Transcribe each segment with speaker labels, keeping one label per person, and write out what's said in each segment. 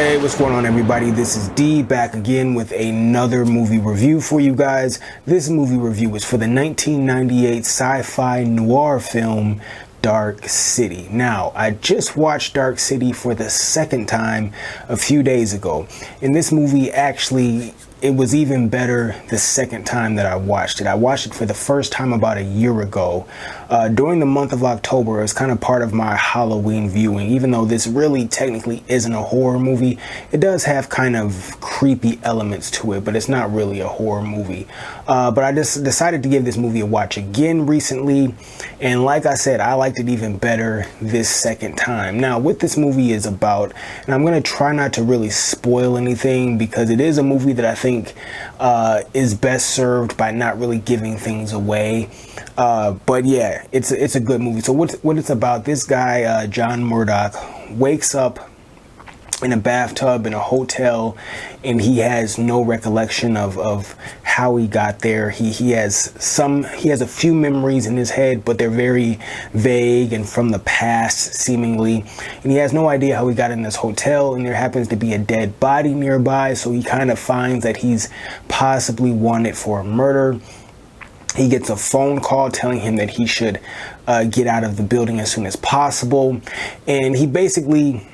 Speaker 1: Hey, what's going on, everybody? This is D back again with another movie review for you guys. This movie review is for the 1998 sci-fi noir film Dark City. Now, I just watched Dark City for the second time a few days ago. And this movie actually, it was even better the second time that I watched it. I watched it for the first time about a year ago. During the month of October, it was kind of part of my Halloween viewing. Even though this really technically isn't a horror movie, it does have kind of creepy elements to it, but it's not really a horror movie. But I just decided to give this movie a watch again recently. And like I said, I liked it even better this second time. Now, what this movie is about, and I'm going to try not to really spoil anything because it is a movie that I think is best served by not really giving things away. But yeah, it's a good movie. So what it's about, this guy, John Murdoch, wakes up in a bathtub in a hotel, and he has no recollection of how he got there. He has a few memories in his head, but they're very vague and from the past seemingly, and he has no idea how he got in this hotel. And there happens to be a dead body nearby, so he kind of finds that he's possibly wanted for a murder. He gets a phone call telling him that he should get out of the building as soon as possible, and he basically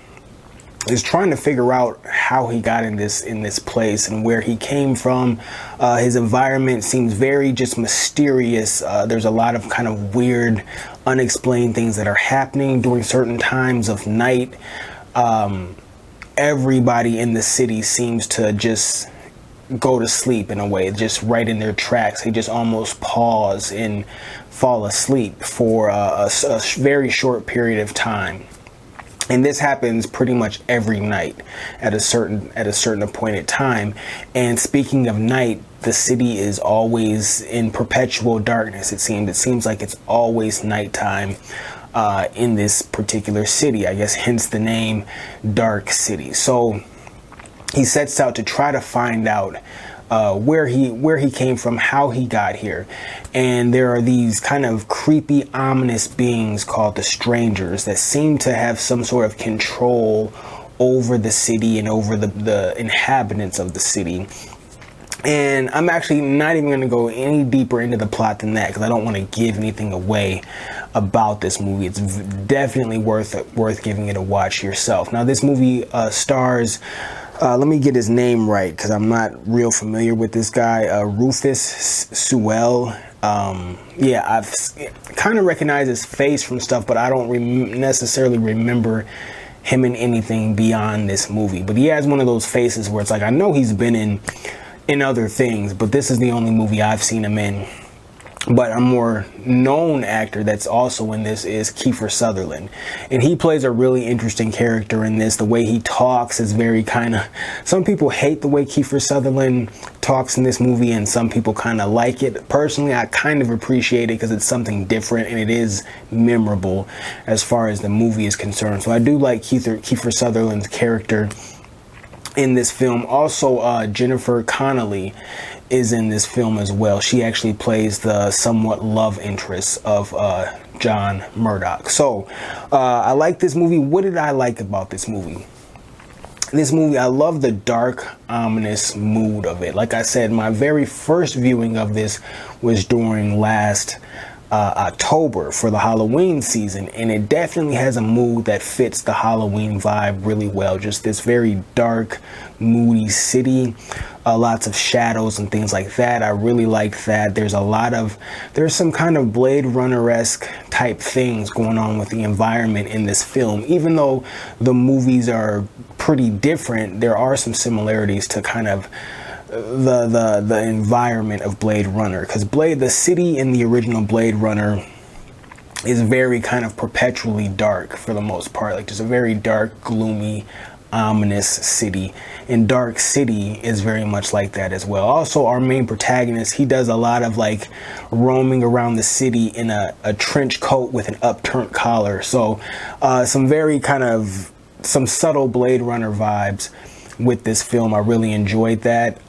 Speaker 1: is trying to figure out how he got in this place and where he came from. His environment seems very just mysterious. There's a lot of kind of weird, unexplained things that are happening during certain times of night. Everybody in the city seems to just go to sleep in a way, just right in their tracks. They just almost pause and fall asleep for a very short period of time. And this happens pretty much every night at a certain appointed time. And speaking of night, the city is always in perpetual darkness. It seems like it's always nighttime in this particular city. I guess hence the name Dark City. So he sets out to try to find out where he came from, how he got here. And there are these kind of creepy, ominous beings called the Strangers that seem to have some sort of control over the city and over the inhabitants of the city. And I'm actually not even going to go any deeper into the plot than that because I don't want to give anything away about this movie. It's definitely worth giving it a watch yourself. Now, this movie stars, let me get his name right because I'm not real familiar with this guy, Rufus Sewell. Yeah, I've kind of recognized his face from stuff, but I don't necessarily remember him in anything beyond this movie. But he has one of those faces where it's like, I know he's been in other things, but this is the only movie I've seen him in. But a more known actor that's also in this is Kiefer Sutherland. And he plays a really interesting character in this. The way he talks is very kind of... Some people hate the way Kiefer Sutherland talks in this movie, and some people kind of like it. Personally, I kind of appreciate it because it's something different, and it is memorable as far as the movie is concerned. So I do like Kiefer Sutherland's character in this film. Also, Jennifer Connelly is in this film as well. She actually plays the somewhat love interest of John Murdoch. So I like this movie. What did I like about this movie? This movie, I love the dark, ominous mood of it. Like I said, my very first viewing of this was during last October for the Halloween season, and it definitely has a mood that fits the Halloween vibe really well. Just this very dark, moody city, lots of shadows and things like that. I really liked that. There's some kind of Blade Runner-esque type things going on with the environment in this film. Even though the movies are pretty different, there are some similarities to kind of the environment of Blade Runner, because the city in the original Blade Runner is very kind of perpetually dark for the most part. Like, just a very dark, gloomy, ominous city, and Dark City is very much like that as well. Also, our main protagonist, he does a lot of like roaming around the city in a trench coat with an upturned collar. So some very kind of some subtle Blade Runner vibes with this film. I really enjoyed that.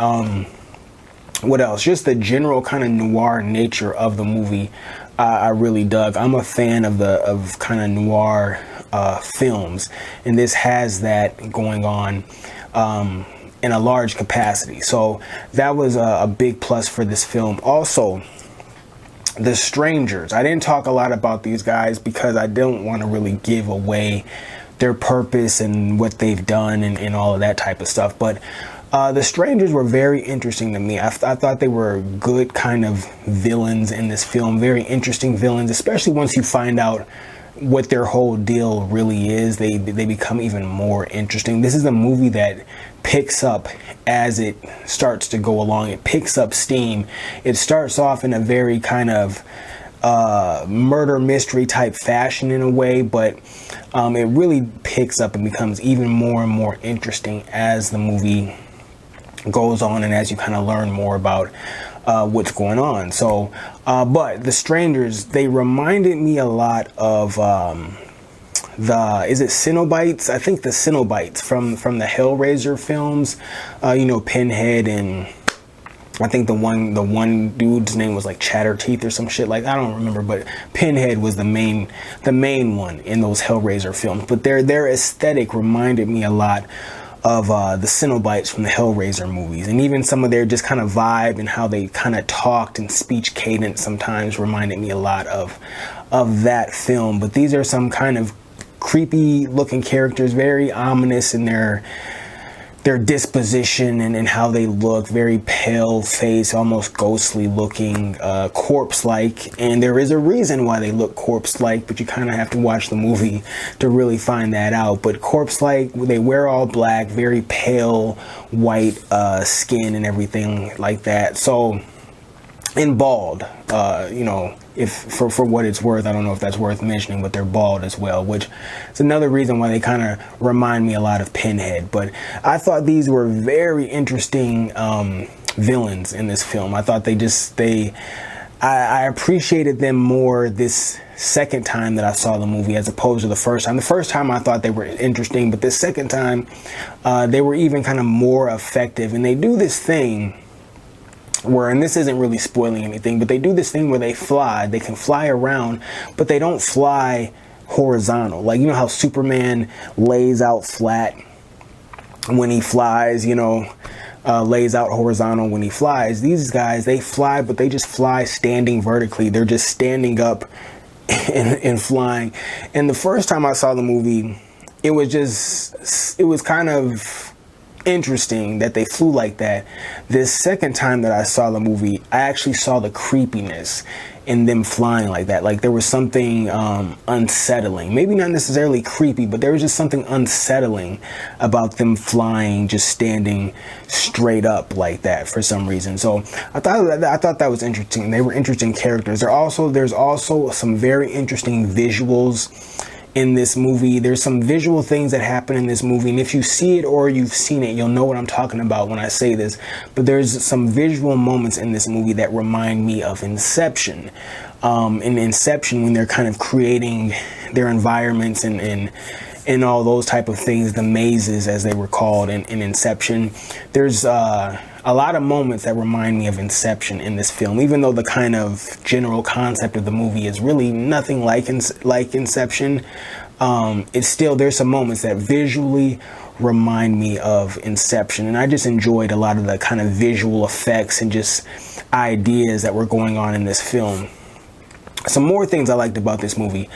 Speaker 1: What else? Just the general kind of noir nature of the movie, I really dug. I'm a fan of kind of noir films, and this has that going on in a large capacity. So that was a big plus for this film. Also, the Strangers. I didn't talk a lot about these guys because I don't want to really give away their purpose and what they've done and all of that type of stuff. But the Strangers were very interesting to me. I thought they were good kind of villains in this film. Very interesting villains, especially once you find out what their whole deal really is. They become even more interesting. This is a movie that picks up as it starts to go along. It picks up steam. It starts off in a very kind of murder mystery type fashion in a way, but it really picks up and becomes even more and more interesting as the movie goes on and as you kind of learn more about what's going on. So but the Strangers, they reminded me a lot of is it Cenobites? I think the Cenobites from the Hellraiser films. Pinhead, and I think the one dude's name was like Chatterteeth or some shit. Like, I don't remember, but Pinhead was the main one in those Hellraiser films. But their aesthetic reminded me a lot of the Cenobites from the Hellraiser movies, and even some of their just kind of vibe and how they kind of talked and speech cadence sometimes reminded me a lot of that film. But these are some kind of creepy looking characters, very ominous in their disposition and how they look. Very pale face, almost ghostly looking, corpse-like. And there is a reason why they look corpse-like, but you kind of have to watch the movie to really find that out. But corpse-like, they wear all black, very pale white skin and everything like that. So, and bald, if for what it's worth. I don't know if that's worth mentioning, but they're bald as well, which is another reason why they kind of remind me a lot of Pinhead. But I thought these were very interesting villains in this film. I thought I appreciated them more this second time that I saw the movie as opposed to the first time. The first time I thought they were interesting, but the second time they were even kind of more effective. And they do this thing where, and this isn't really spoiling anything, but they do this thing where they can fly around, but they don't fly horizontal. Like, you know how Superman lays out flat when he flies, lays out horizontal when he flies. These guys, they fly, but they just fly standing vertically. They're just standing up and flying. And the first time I saw the movie, it was kind of interesting that they flew like that. This second time that I saw the movie, I actually saw the creepiness in them flying like that. Like, there was something unsettling, maybe not necessarily creepy, but there was just something unsettling about them flying, just standing straight up like that for some reason. So I thought that was interesting. They were interesting characters. There's also some very interesting visuals in this movie. There's some visual things that happen in this movie, and if you see it or you've seen it, you'll know what I'm talking about when I say this. But there's some visual moments in this movie that remind me of Inception. In Inception, when they're kind of creating their environments and all those type of things, the mazes as they were called in Inception, there's a lot of moments that remind me of Inception in this film, even though the kind of general concept of the movie is really nothing like Inception. It's still, there's some moments that visually remind me of Inception, and I just enjoyed a lot of the kind of visual effects and just ideas that were going on in this film. Some more things I liked about this movie.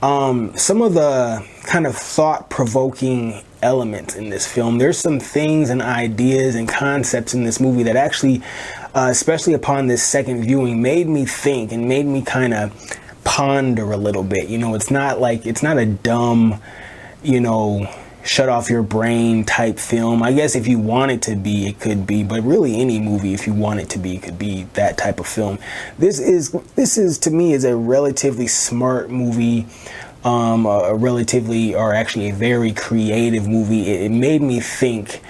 Speaker 1: Some of the kind of thought-provoking elements in this film. There's some things and ideas and concepts in this movie that actually, especially upon this second viewing, made me think and made me kind of ponder a little bit. It's not a dumb, shut off your brain type film. I guess if you want it to be, it could be, but really any movie, if you want it to be, could be that type of film. This is to me is a relatively smart movie, a very creative movie. It made me think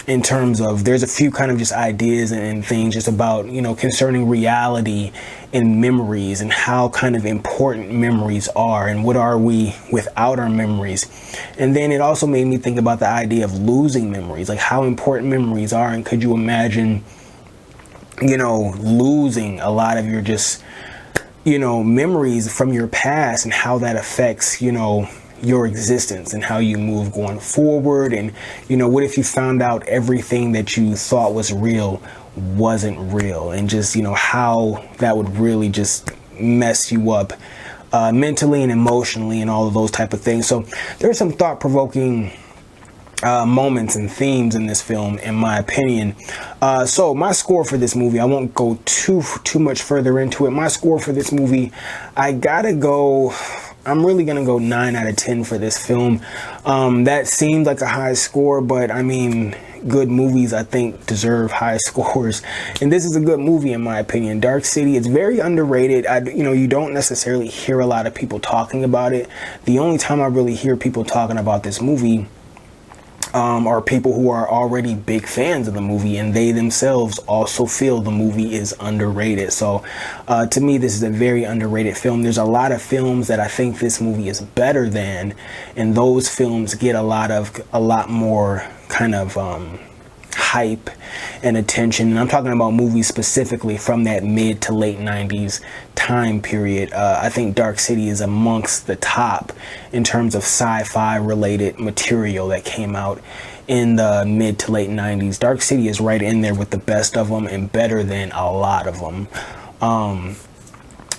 Speaker 1: in terms of, there's a few kind of just ideas and things just about, concerning reality and memories and how kind of important memories are and what are we without our memories. And then it also made me think about the idea of losing memories, like how important memories are, and could you imagine, losing a lot of your just memories from your past and how that affects, your existence and how you move going forward. And, what if you found out everything that you thought was real wasn't real, and just, how that would really just mess you up mentally and emotionally and all of those type of things. So there's some thought-provoking moments and themes in this film, in my opinion. So my score for this movie, I won't go too much further into it. My score for this movie, I'm really gonna go 9 out of 10 for this film. That seems like a high score, but I mean, good movies, I think, deserve high scores, and this is a good movie in my opinion. Dark City, it's very underrated. You don't necessarily hear a lot of people talking about it. The only time I really hear people talking about this movie are people who are already big fans of the movie, and they themselves also feel the movie is underrated. So to me, this is a very underrated film. There's a lot of films that I think this movie is better than, and those films get a lot more kind of hype and attention. And I'm talking about movies specifically from that mid to late 90s time period. I think Dark City is amongst the top in terms of sci-fi related material that came out in the mid to late 90s. Dark City is right in there with the best of them and better than a lot of them.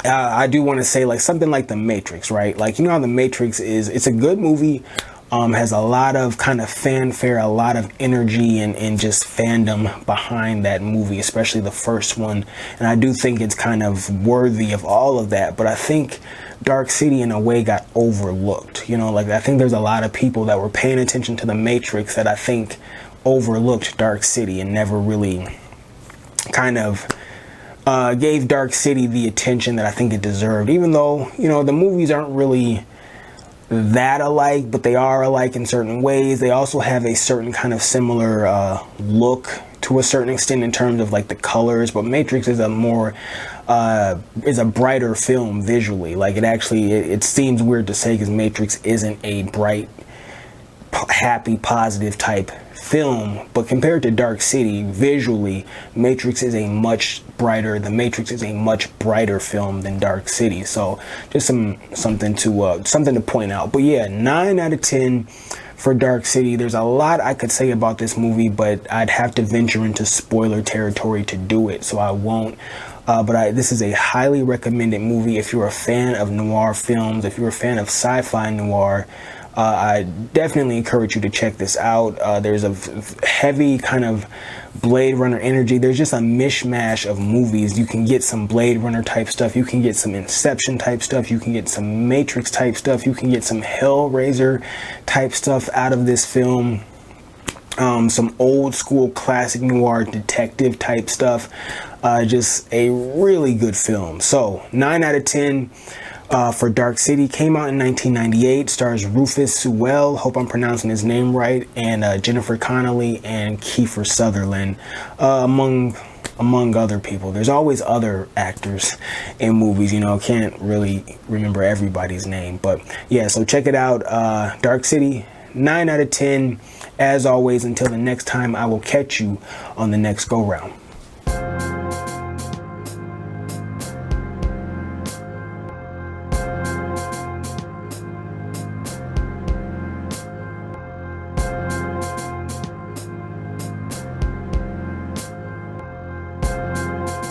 Speaker 1: I do want to say, like, something like The Matrix, right? Like, how The Matrix is, it's a good movie. Has a lot of kind of fanfare, a lot of energy and just fandom behind that movie, especially the first one. And I do think it's kind of worthy of all of that. But I think Dark City in a way got overlooked. Like, I think there's a lot of people that were paying attention to The Matrix that I think overlooked Dark City and never really kind of gave Dark City the attention that I think it deserved. Even though, the movies aren't really that alike, but they are alike in certain ways. They also have a certain kind of similar look to a certain extent in terms of like the colors, but Matrix is a brighter film visually. Like, it seems weird to say because Matrix isn't a bright, happy, positive type film, but compared to Dark City visually, The Matrix is a much brighter film than Dark City. So just something to point out. But yeah, 9 out of 10 for Dark City. There's a lot I could say about this movie, but I'd have to venture into spoiler territory to do it, so I won't. But this is a highly recommended movie if you're a fan of noir films, if you're a fan of sci-fi noir. I definitely encourage you to check this out. There's a heavy kind of Blade Runner energy. There's just a mishmash of movies. You can get some Blade Runner type stuff. You can get some Inception type stuff. You can get some Matrix type stuff. You can get some Hellraiser type stuff out of this film. Some old school classic noir detective type stuff. Just a really good film. So 9 out of 10. For Dark City. Came out in 1998, stars Rufus Sewell, hope I'm pronouncing his name right, and Jennifer Connelly and Kiefer Sutherland, among other people. There's always other actors in movies, can't really remember everybody's name, but yeah, so check it out. Dark City, 9 out of 10. As always, until the next time, I will catch you on the next go round.